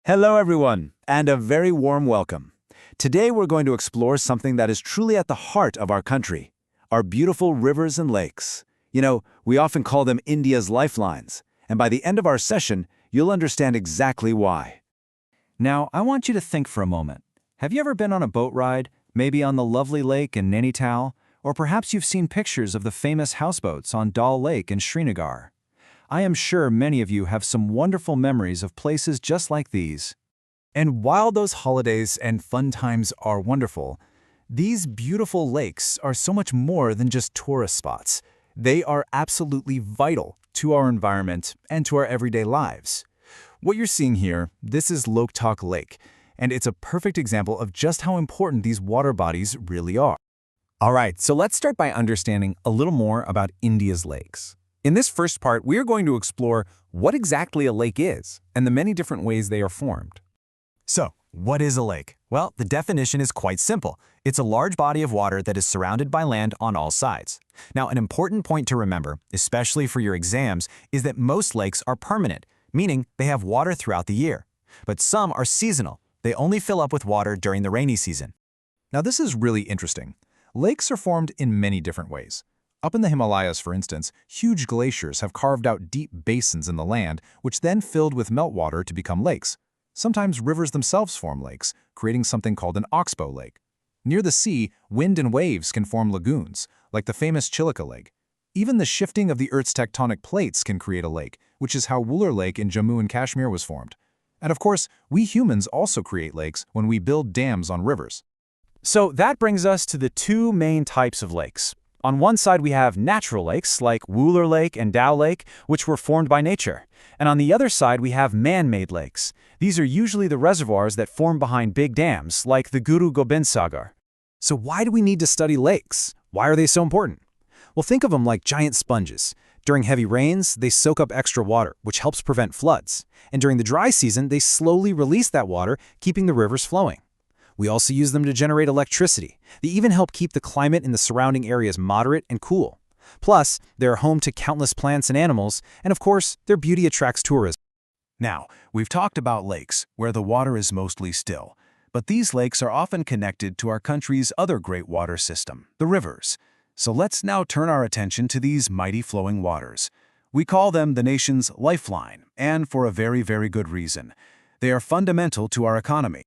Hello, everyone, and a very warm welcome. Today, we're going to explore something that is truly at the heart of our country, our beautiful rivers and lakes. We often call them India's lifelines, and by the end of our session, you'll understand exactly why. Now, I want you to think for a moment. Have you ever been on a boat ride, maybe on the lovely lake in Nainital, or perhaps you've seen pictures of the famous houseboats on Dal Lake in Srinagar? I am sure many of you have some wonderful memories of places just like these. And while those holidays and fun times are wonderful, these beautiful lakes are so much more than just tourist spots. They are absolutely vital to our environment and to our everyday lives. What you're seeing here, this is Loktak Lake, and it's a perfect example of just how important these water bodies really are. All right, so let's start by understanding a little more about India's lakes. In this first part, we are going to explore what exactly a lake is and the many different ways they are formed. So, what is a lake? Well, the definition is quite simple. It's a large body of water that is surrounded by land on all sides. Now, an important point to remember, especially for your exams, is that most lakes are permanent, meaning they have water throughout the year. But some are seasonal. They only fill up with water during the rainy season. Now, this is really interesting. Lakes are formed in many different ways. Up in the Himalayas, for instance, huge glaciers have carved out deep basins in the land, which then filled with meltwater to become lakes. Sometimes rivers themselves form lakes, creating something called an oxbow lake. Near the sea, wind and waves can form lagoons, like the famous Chilika Lake. Even the shifting of the Earth's tectonic plates can create a lake, which is how Wooler Lake in Jammu and Kashmir was formed. And of course, we humans also create lakes when we build dams on rivers. So that brings us to the two main types of lakes. On one side, we have natural lakes like Wooler Lake and Dal Lake, which were formed by nature. And on the other side, we have man-made lakes. These are usually the reservoirs that form behind big dams, like the Guru Gobind Sagar. So why do we need to study lakes? Why are they so important? Well, think of them like giant sponges. During heavy rains, they soak up extra water, which helps prevent floods. And during the dry season, they slowly release that water, keeping the rivers flowing. We also use them to generate electricity. They even help keep the climate in the surrounding areas moderate and cool. Plus, they're home to countless plants and animals, and of course, their beauty attracts tourism. Now, we've talked about lakes, where the water is mostly still. But these lakes are often connected to our country's other great water system, the rivers. So let's now turn our attention to these mighty flowing waters. We call them the nation's lifeline, and for a very, very good reason. They are fundamental to our economy.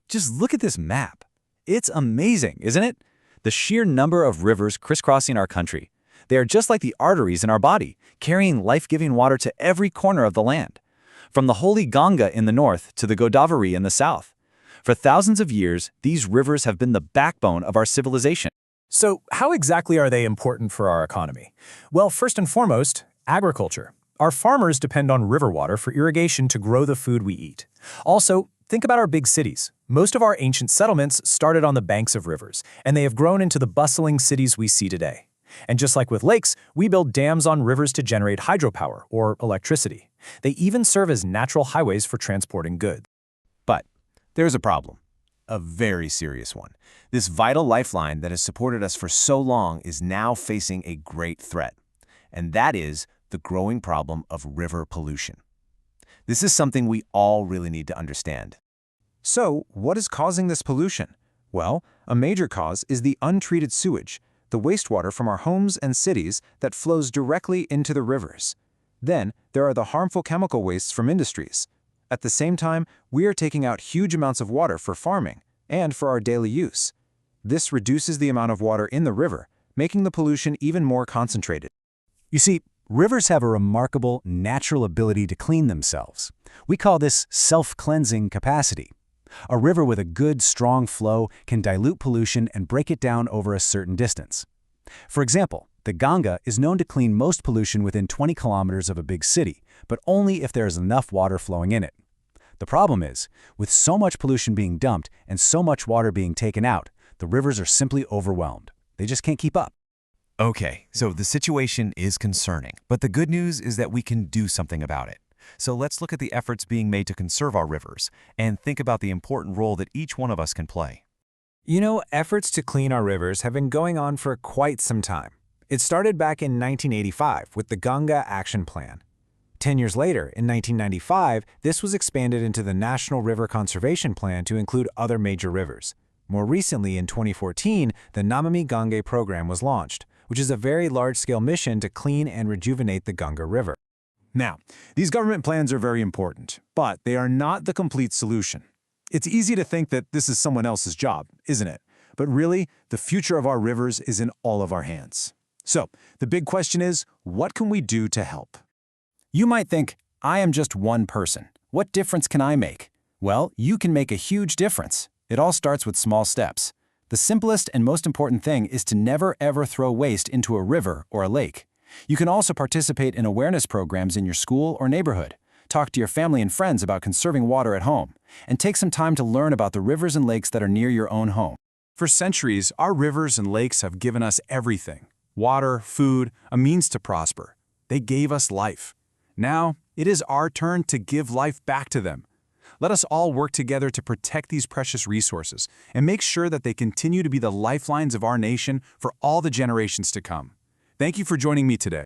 Just look at this map. It's amazing, isn't it? The sheer number of rivers crisscrossing our country. They are just like the arteries in our body, carrying life-giving water to every corner of the land. From the holy Ganga in the north to the Godavari in the south. For thousands of years, these rivers have been the backbone of our civilization. So, how exactly are they important for our economy? Well, first and foremost, agriculture. Our farmers depend on river water for irrigation to grow the food we eat. Also, think about our big cities. Most of our ancient settlements started on the banks of rivers, and they have grown into the bustling cities we see today. And just like with lakes, we build dams on rivers to generate hydropower, or electricity. They even serve as natural highways for transporting goods. But there's a problem. A very serious one. This vital lifeline that has supported us for so long is now facing a great threat. And that is the growing problem of river pollution. This is something we all really need to understand. So, what is causing this pollution? Well, a major cause is the untreated sewage, the wastewater from our homes and cities that flows directly into the rivers. Then, there are the harmful chemical wastes from industries. At the same time, we are taking out huge amounts of water for farming and for our daily use. This reduces the amount of water in the river, making the pollution even more concentrated. You see, rivers have a remarkable natural ability to clean themselves. We call this self-cleansing capacity. A river with a good, strong flow can dilute pollution and break it down over a certain distance. For example, the Ganga is known to clean most pollution within 20 kilometers of a big city, but only if there is enough water flowing in it. The problem is, with so much pollution being dumped and so much water being taken out, the rivers are simply overwhelmed. They just can't keep up. Okay, so the situation is concerning, but the good news is that we can do something about it. So let's look at the efforts being made to conserve our rivers and think about the important role that each one of us can play. Efforts to clean our rivers have been going on for quite some time. It started back in 1985 with the Ganga Action Plan. 10 years later, in 1995, this was expanded into the National River Conservation Plan to include other major rivers. More recently, in 2014, the Namami Gange program was launched, which is a very large-scale mission to clean and rejuvenate the Ganga River. Now, these government plans are very important, but they are not the complete solution. It's easy to think that this is someone else's job, isn't it? But really, the future of our rivers is in all of our hands. So, the big question is, what can we do to help? You might think, I am just one person. What difference can I make? Well, you can make a huge difference. It all starts with small steps. The simplest and most important thing is to never ever throw waste into a river or a lake. You can also participate in awareness programs in your school or neighborhood. Talk to your family and friends about conserving water at home, and take some time to learn about the rivers and lakes that are near your own home. For centuries, our rivers and lakes have given us everything: water, food, a means to prosper. They gave us life. Now, it is our turn to give life back to them. Let us all work together to protect these precious resources and make sure that they continue to be the lifelines of our nation for all the generations to come. Thank you for joining me today.